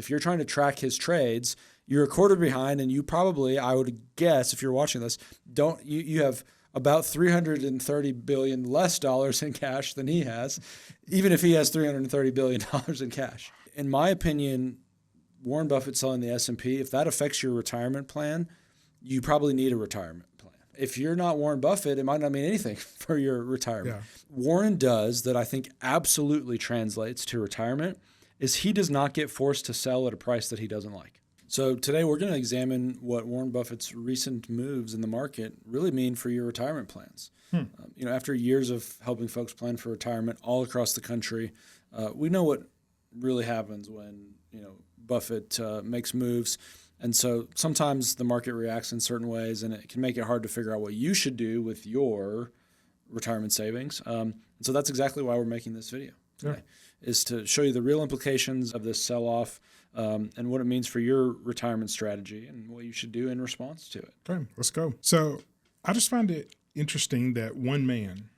If you're trying to track his trades, you're a quarter behind, and you probably, I would guess, if you're watching this, you have about $330 billion less dollars in cash than he has, even if he has $330 billion in cash. In my opinion, Warren Buffett selling the S&P, if that affects your retirement plan, you probably need a retirement plan. If you're not Warren Buffett, it might not mean anything for your retirement. Yeah. Warren does that I think absolutely translates to retirement is he does not get forced to sell at a price that he doesn't like. So today we're going to examine what Warren Buffett's recent moves in the market really mean for your retirement plans. After years of helping folks plan for retirement all across the country, we know what really happens when Buffett makes moves. And so sometimes the market reacts in certain ways, and it can make it hard to figure out what you should do with your retirement savings. So that's exactly why we're making this video today, is to show you the real implications of this sell-off and what it means for your retirement strategy and what you should do in response to it. Okay, let's go. So I just find it interesting that one man,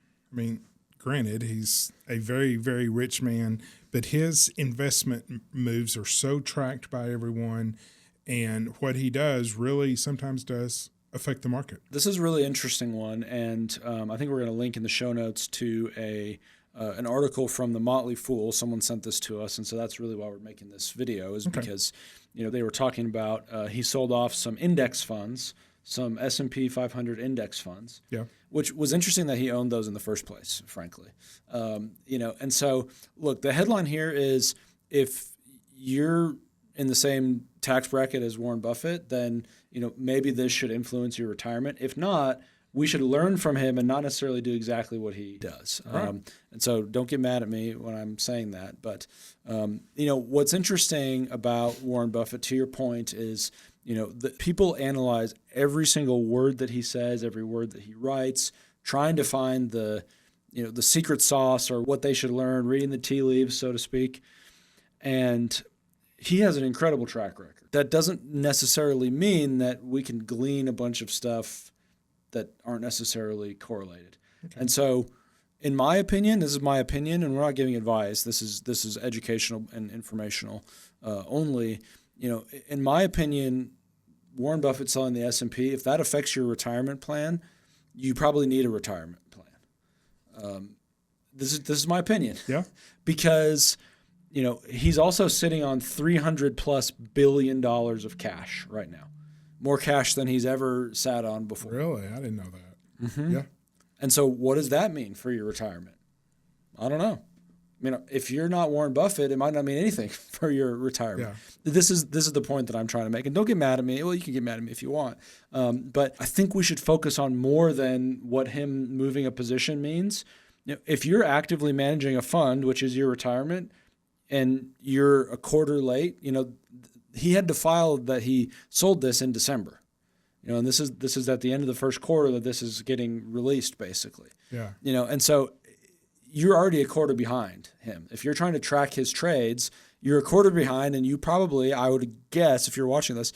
granted, he's a very, very rich man, but his investment moves are so tracked by everyone, and what he does really sometimes does affect the market. This is a really interesting one, and I think we're going to link in the show notes to an article from the Motley Fool. Someone sent this to us, and so that's really why we're making this video, is because they were talking about he sold off some index funds, some S&P 500 index funds, which was interesting that he owned those in the first place, frankly. And so, look, the headline here is if you're in the same tax bracket as Warren Buffett, then maybe this should influence your retirement. If not, we should learn from him and not necessarily do exactly what he does. Right. And so don't get mad at me when I'm saying that. But, what's interesting about Warren Buffett, to your point, is, that people analyze every single word that he says, every word that he writes, trying to find the secret sauce or what they should learn, reading the tea leaves, so to speak. And he has an incredible track record. That doesn't necessarily mean that we can glean a bunch of stuff that aren't necessarily correlated. Okay. And so, in my opinion, this is my opinion, and we're not giving advice. This is educational and informational only. In my opinion, Warren Buffett selling the S&P, if that affects your retirement plan, you probably need a retirement plan. This is my opinion. Yeah. Because he's also sitting on $300+ billion of cash right now. More cash than he's ever sat on before. Really? I didn't know that. Mm-hmm. Yeah. And so what does that mean for your retirement? I don't know. If you're not Warren Buffett, it might not mean anything for your retirement. Yeah. This is the point that I'm trying to make. And don't get mad at me. Well, you can get mad at me if you want. But I think we should focus on more than what him moving a position means. If you're actively managing a fund, which is your retirement, and you're a quarter late, he had to file that he sold this in December, and this is at the end of the first quarter that this is getting released, basically. Yeah. And so you're already a quarter behind him. If you're trying to track his trades, you're a quarter behind, and you probably, I would guess, if you're watching this,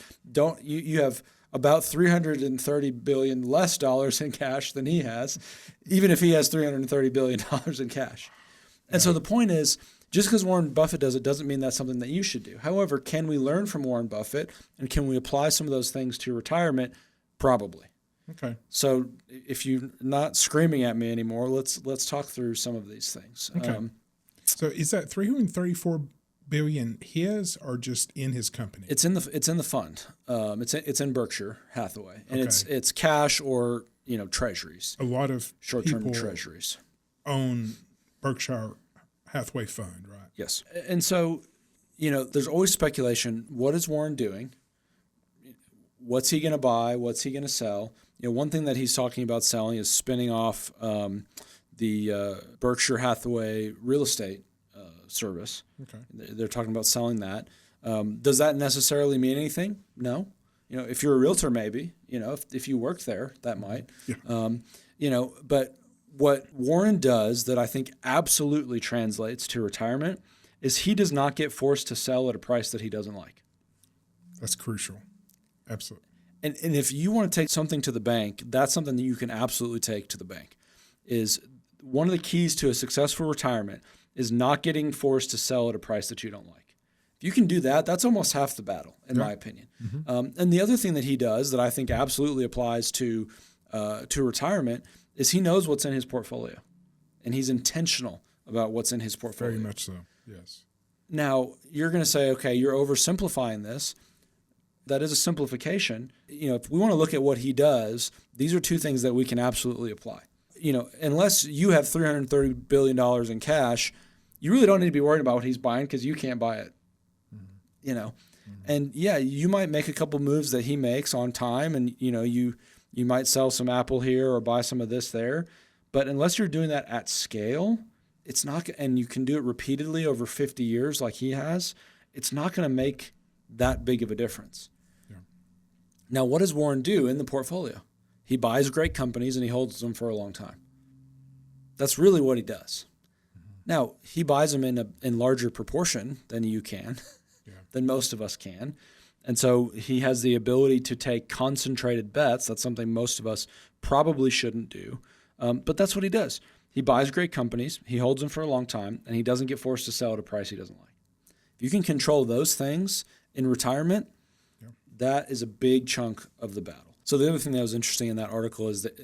you have about $330 billion less dollars in cash than he has, even if he has $330 billion in cash. And so the point is, just because Warren Buffett does it doesn't mean that's something that you should do. However, can we learn from Warren Buffett, and can we apply some of those things to retirement? Probably. Okay. So if you're not screaming at me anymore, let's talk through some of these things. Okay. So is that $334 billion his or just in his company? It's in the fund. It's in Berkshire Hathaway, and it's cash or treasuries. A lot of short-term treasuries own Berkshire Hathaway fund, right? Yes. And so, there's always speculation. What is Warren doing? What's he going to buy? What's he going to sell? One thing that he's talking about selling is spinning off the Berkshire Hathaway real estate service. Okay. They're talking about selling that. Does that necessarily mean anything? No. If you're a realtor, maybe. If you work there, that might. Yeah. But what Warren does that I think absolutely translates to retirement is he does not get forced to sell at a price that he doesn't like. That's crucial. Absolutely. And if you want to take something to the bank, that's something that you can absolutely take to the bank. Is one of the keys to a successful retirement is not getting forced to sell at a price that you don't like. If you can do that, that's almost half the battle, in my opinion. And the other thing that he does that I think absolutely applies to retirement is he knows what's in his portfolio, and he's intentional about what's in his portfolio. Very much so, yes. Now, you're going to say, okay, you're oversimplifying this. That is a simplification. If we want to look at what he does, these are two things that we can absolutely apply. Unless you have $330 billion in cash, you really don't need to be worried about what he's buying because you can't buy it. And yeah, you might make a couple moves that he makes on time, and you might sell some Apple here or buy some of this there. But unless you're doing that at scale, it's not, and you can do it repeatedly over 50 years like he has, it's not going to make that big of a difference. Yeah. Now, what does Warren do in the portfolio? He buys great companies and he holds them for a long time. That's really what he does. Now, he buys them in larger proportion than you can, than most of us can. And so he has the ability to take concentrated bets. That's something most of us probably shouldn't do. But that's what he does. He buys great companies, he holds them for a long time, and he doesn't get forced to sell at a price he doesn't like. If you can control those things in retirement, that is a big chunk of the battle. So the other thing that was interesting in that article is that,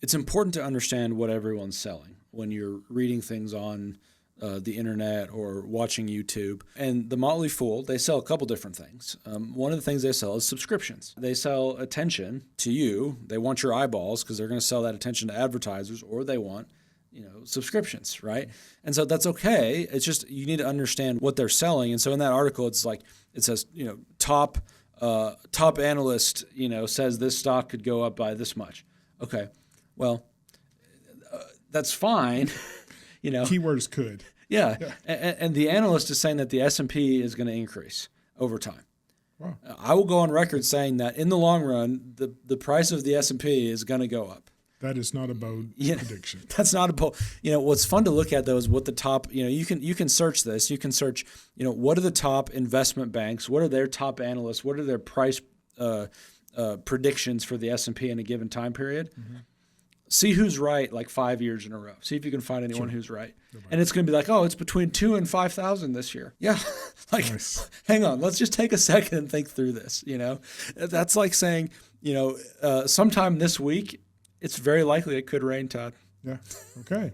it's important to understand what everyone's selling when you're reading things on the internet or watching YouTube. And the Motley Fool, they sell a couple different things. One of the things they sell is subscriptions. They sell attention to you. They want your eyeballs because they're going to sell that attention to advertisers, or they want, subscriptions, right? And so that's okay. It's just you need to understand what they're selling. And so in that article, it's like it says, top analyst, says this stock could go up by this much. Okay, well, that's fine. Keywords could. Yeah. And the analyst is saying that the S&P is going to increase over time. Wow. I will go on record saying that in the long run, the price of the S&P is going to go up. That is not a bold prediction. That's not a bold. What's fun to look at though is what the top. You can search this. You can search. What are the top investment banks? What are their top analysts? What are their price predictions for the S&P in a given time period? Mm-hmm. See who's right like 5 years in a row. See if you can find anyone who's right. And it's going to be like, oh, it's between 2,000 and 5,000 this year. Yeah. Nice. Hang on. Let's just take a second and think through this. That's like saying, sometime this week, it's very likely it could rain, Todd. Yeah. Okay.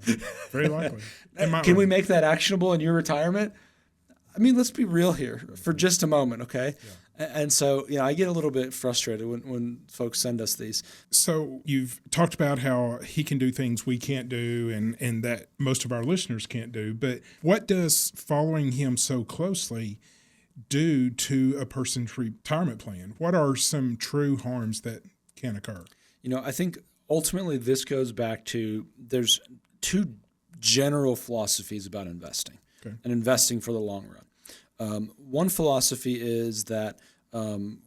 Very likely. Can we make that actionable in your retirement? I mean, let's be real here for just a moment, okay? Yeah. And so, I get a little bit frustrated when folks send us these. So you've talked about how he can do things we can't do and that most of our listeners can't do. But what does following him so closely do to a person's retirement plan? What are some true harms that can occur? I think ultimately this goes back to there's two general philosophies about investing and investing for the long run. One philosophy is that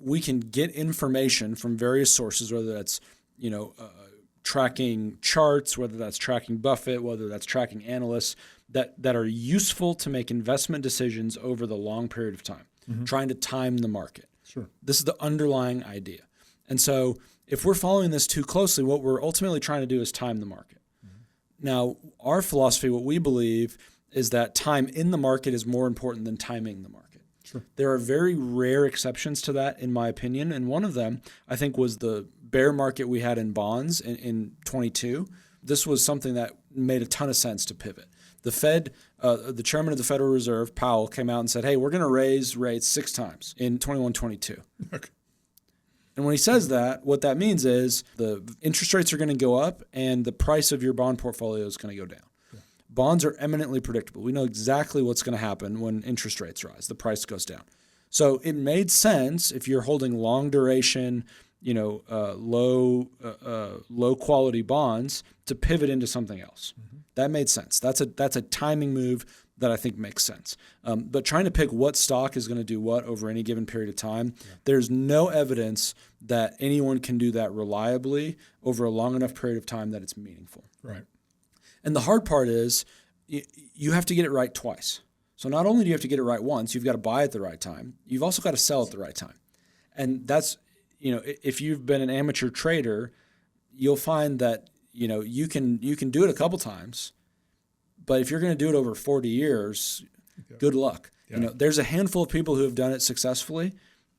we can get information from various sources, whether that's tracking charts, whether that's tracking Buffett, whether that's tracking analysts that are useful to make investment decisions over the long period of time, trying to time the market. Sure. This is the underlying idea. And so if we're following this too closely, what we're ultimately trying to do is time the market. Now, our philosophy, what we believe is that time in the market is more important than timing the market. Sure. There are very rare exceptions to that, in my opinion. And one of them, I think, was the bear market we had in bonds in 22. This was something that made a ton of sense to pivot. The Fed, the chairman of the Federal Reserve, Powell, came out and said, hey, we're going to raise rates 6 times in 21, 22. Okay. And when he says that, what that means is the interest rates are going to go up and the price of your bond portfolio is going to go down. Bonds are eminently predictable. We know exactly what's going to happen when interest rates rise. The price goes down. So it made sense if you're holding long duration, low quality bonds to pivot into something else. Mm-hmm. That made sense. That's a timing move that I think makes sense. But trying to pick what stock is going to do what over any given period of time, there's no evidence that anyone can do that reliably over a long enough period of time that it's meaningful. Right. And the hard part is you have to get it right twice. So not only do you have to get it right once, you've got to buy at the right time. You've also got to sell at the right time. And that's, if you've been an amateur trader, you'll find that, you can do it a couple times, but if you're going to do it over 40 years, good luck. Yeah. You know, there's a handful of people who have done it successfully,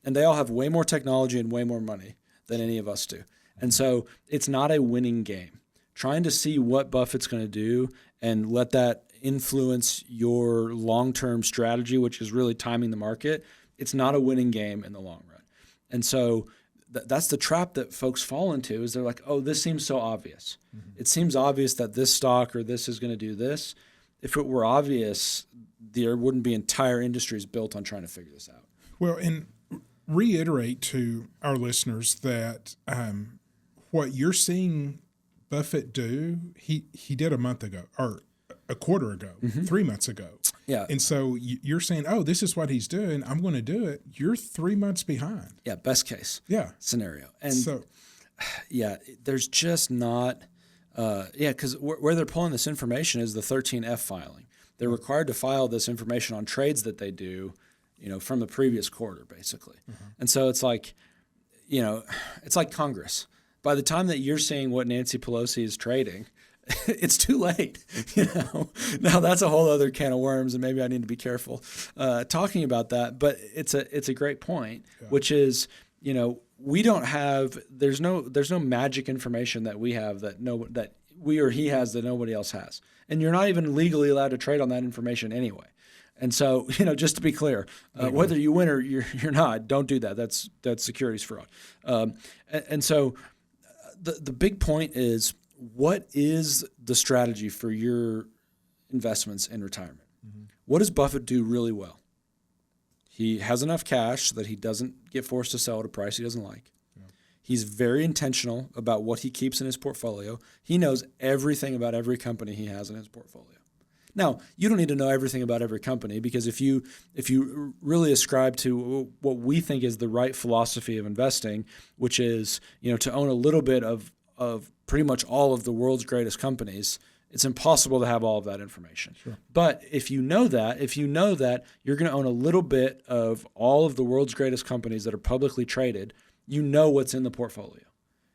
and they all have way more technology and way more money than any of us do. And so it's not a winning game. Trying to see what Buffett's going to do and let that influence your long-term strategy, which is really timing the market, it's not a winning game in the long run. And so that's the trap that folks fall into, is they're like, oh, this seems so obvious. It seems obvious that this stock or this is going to do this. If it were obvious, there wouldn't be entire industries built on trying to figure this out. Well, and reiterate to our listeners that what you're seeing Buffett do, he did a month ago or a quarter ago, 3 months ago. Yeah. And so you're saying, oh, this is what he's doing, I'm going to do it. You're 3 months behind. Yeah, best case scenario. And so, yeah, there's just not, because where they're pulling this information is the 13F filing. They're required to file this information on trades that they do, you know, from the previous quarter, basically. And so it's like, you know, it's like Congress. By the time that you're seeing what Nancy Pelosi is trading, it's too late. You know, now that's a whole other can of worms, and maybe I need to be careful talking about that. But it's a great point, which is, you know, we don't have, there's no magic information that we have that we or he has that nobody else has, and you're not even legally allowed to trade on that information anyway. And so, you know, just to be clear, whether you win or you're not, don't do that. That's securities fraud. And so the big point is, what is the strategy for your investments in retirement? What does Buffett do really well? He has enough cash so that he doesn't get forced to sell at a price he doesn't like. He's very intentional about what he keeps in his portfolio. He knows everything about every company he has in his portfolio. Now, you don't need to know everything about every company, because if you really ascribe to what we think is the right philosophy of investing, which is, you know, to own a little bit of pretty much all of the world's greatest companies, it's impossible to have all of that information. Sure. But if you know that you're going to own a little bit of all of the world's greatest companies that are publicly traded, you know what's in the portfolio.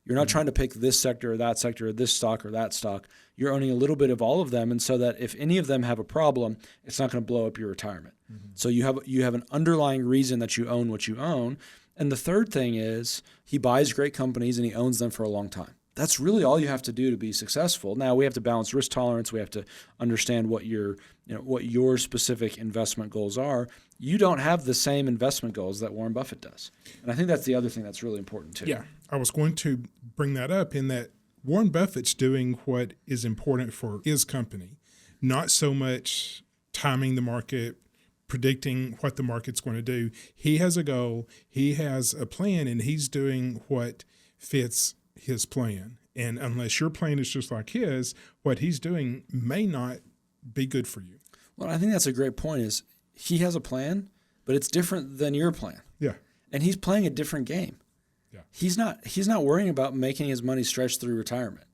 You're not trying to pick this sector or that sector or this stock or that stock. You're owning a little bit of all of them, and so that if any of them have a problem, it's not going to blow up your retirement. So you have an underlying reason that you own what you own. And the third thing is, he buys great companies and he owns them for a long time. That's really all you have to do to be successful. Now, we have to balance risk tolerance. We have to understand what your specific investment goals are. You don't have the same investment goals that Warren Buffett does. And I think that's the other thing that's really important too. Yeah, I was going to bring that up, in that Warren Buffett's doing what is important for his company, not so much timing the market, predicting what the market's going to do. He has a goal, he has a plan, and he's doing what fits his plan. And unless your plan is just like his, what he's doing may not be good for you. Well, I think that's a great point, is he has a plan, but it's different than your plan. Yeah. And he's playing a different game. Yeah. He's not worrying about making his money stretch through retirement.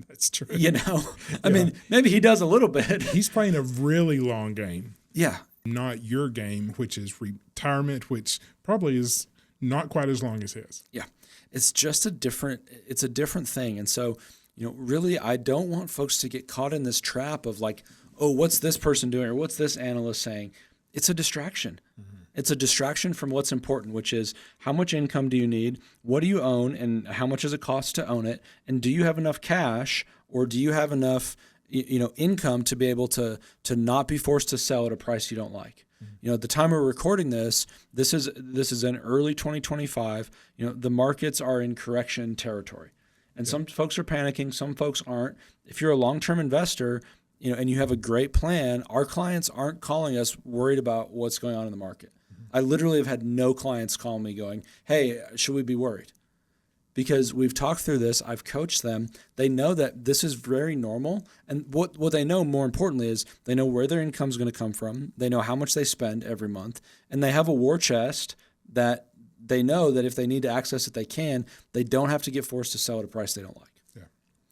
That's true. You know, I mean, maybe he does a little bit. He's playing a really long game. Yeah. Not your game, which is retirement, which probably is not quite as long as his. Yeah. It's just a different thing. And so, you know, really, I don't want folks to get caught in this trap of like, oh, what's this person doing or what's this analyst saying? It's a distraction. It's a distraction from what's important, which is, how much income do you need? What do you own, and how much does it cost to own it? And do you have enough cash, or do you have enough, you know, income to be able to not be forced to sell at a price you don't like? You know, at the time we're recording this is in early 2025. You know, the markets are in correction territory, and some folks are panicking, some folks aren't. If you're a long-term investor, you know, and you have a great plan, our clients aren't calling us worried about what's going on in the market. I literally have had no clients call me going, hey, should we be worried? Because we've talked through this, I've coached them. They know that this is very normal. And what they know, more importantly, is they know where their income is going to come from. They know how much they spend every month. And they have a war chest that they know that if they need to access it, they can. They don't have to get forced to sell at a price they don't like. Yeah,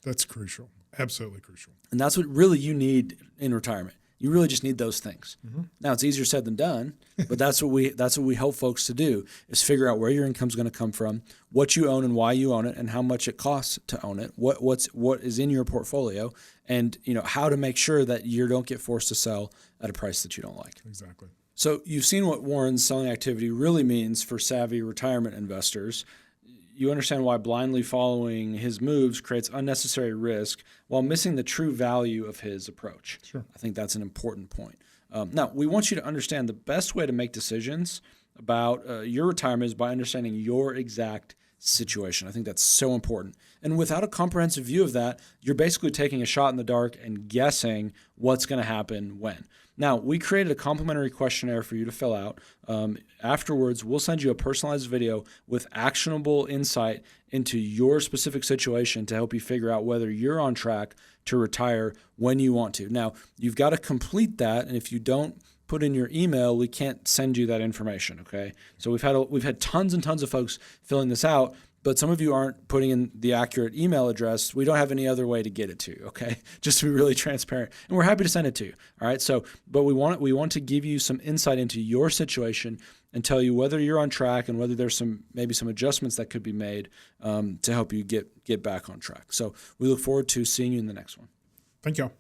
that's crucial. Absolutely crucial. And that's what really you need in retirement. You really just need those things. Now, it's easier said than done, but that's what we help folks to do, is figure out where your income's going to come from, what you own and why you own it, and how much it costs to own it, what is in your portfolio, and, you know, how to make sure that you don't get forced to sell at a price that you don't like. Exactly. So you've seen what Warren's selling activity really means for savvy retirement investors. You understand why blindly following his moves creates unnecessary risk while missing the true value of his approach. Sure. I think that's an important point. Now, we want you to understand the best way to make decisions about your retirement is by understanding your exact situation. I think that's so important. And without a comprehensive view of that, you're basically taking a shot in the dark and guessing what's going to happen when. Now, we created a complimentary questionnaire for you to fill out. Afterwards, we'll send you a personalized video with actionable insight into your specific situation to help you figure out whether you're on track to retire when you want to. Now, you've got to complete that, and if you don't put in your email, we can't send you that information, okay? So we've had tons and tons of folks filling this out, but some of you aren't putting in the accurate email address. We don't have any other way to get it to you, okay? Just to be really transparent. And we're happy to send it to you, all right? So, but we want to give you some insight into your situation and tell you whether you're on track and whether there's maybe some adjustments that could be made to help you get back on track. So we look forward to seeing you in the next one. Thank y'all.